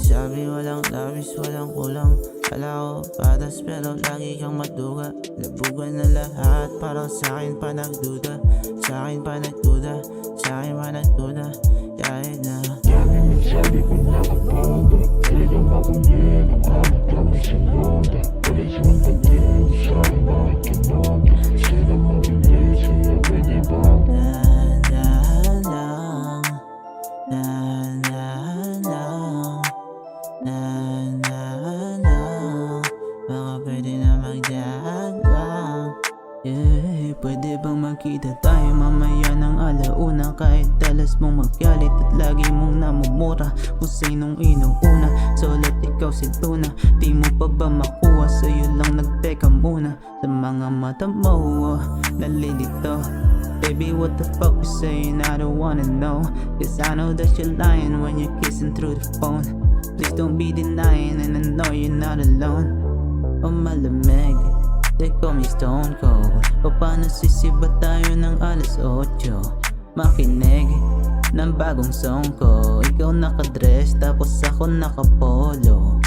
Sabi walang labis, walang kulang. Kala ko patas pero lagi kang maduga. Labugan na lahat, parang sa'kin pa nagduda. Sa'kin pa nagduda, sa'kin pa nagduda. Kahit na dami nagsabi kong nakapagda, talagang akong yan ang aming kami sa moda. Walay silang pagdin sa'kin bakit kinonda. Sila mabilis, sa'yo pwede ba? dahan-dahan lang, dahan-dahan lang, dahan-dahan lang. Baka pwede na magdahan lang. Yeah, pwede bang magkita tayo mamaya ng alauna? Kahit dalas mong magyalit at lagi mong namumura kung sinong inuuna. Sulat ikaw si Luna, di mo pa ba makuha? Sa'yo lang nagteka muna. Sa mga mata mo, nalilito. Baby, what the fuck you saying? I don't wanna know, cause I know that you're lying when you're kissing through the phone. Please don't be denying, and I know you're not alone. Oh malamig, they call me Stone Cold. O paano sisiba tayo ng alas 8? Makinig ng bagong song ko. Ikaw nakadress tapos ako nakapolo.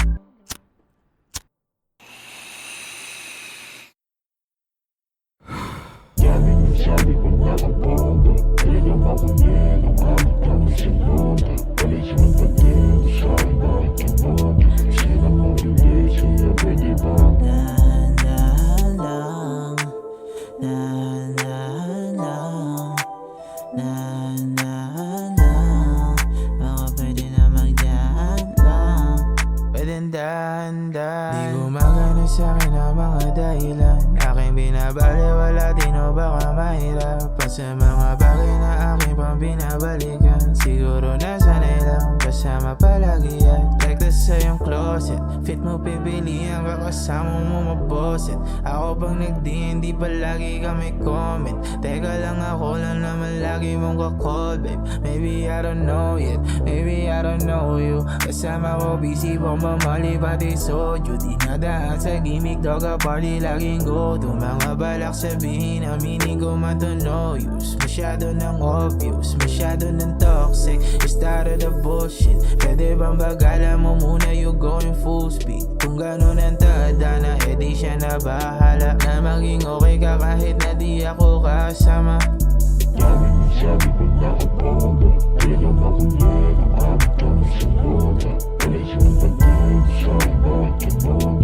Dami nagsabi kong nakapagda, talagang akong yan ang aming kami sa moda. Walay silang pagdin sa'kin bakit kinonda. Sila mabilis, sa'yo pwede ba? Dahan-dahan lang, dahan-dahan lang, dahan-dahan lang. Baka pwede na magdahan lang. Pwedeng dahan-dahan. Di gumagana sa'kin ang mga dahilan. Aking binabaliwala, di no baka mahirap pa sa mga bagay na aking pang binabalikan. Siguro nasanay lang kasama palagi at like the sa iyong closet. Fit mo pipilian ka kasama mo maboset. Ako bang nagdi-hindi palagi kami comment? Teka lang ako lang naman lagi mong ka-call babe. Maybe I don't know yet, maybe I don't know you. Kasama ko busy pamamali pati soju. Di nadaan sa gimmick dog a party laging go to. Mga balak sabihin aminin ko man to no use. Masyado ng obvious, masyado ng toxic. You started the bullshit. Pwede bang bagala mo muna, you going full speed. Kung ganun ang tadhana, edi siya na bahala na maging okay ka kahit na di ako kasama. Dami nagsabi kong nakapagda, talagang akong yan ang aming kami sa moda. Walay silang pagdin sa'kin bakit kinonda.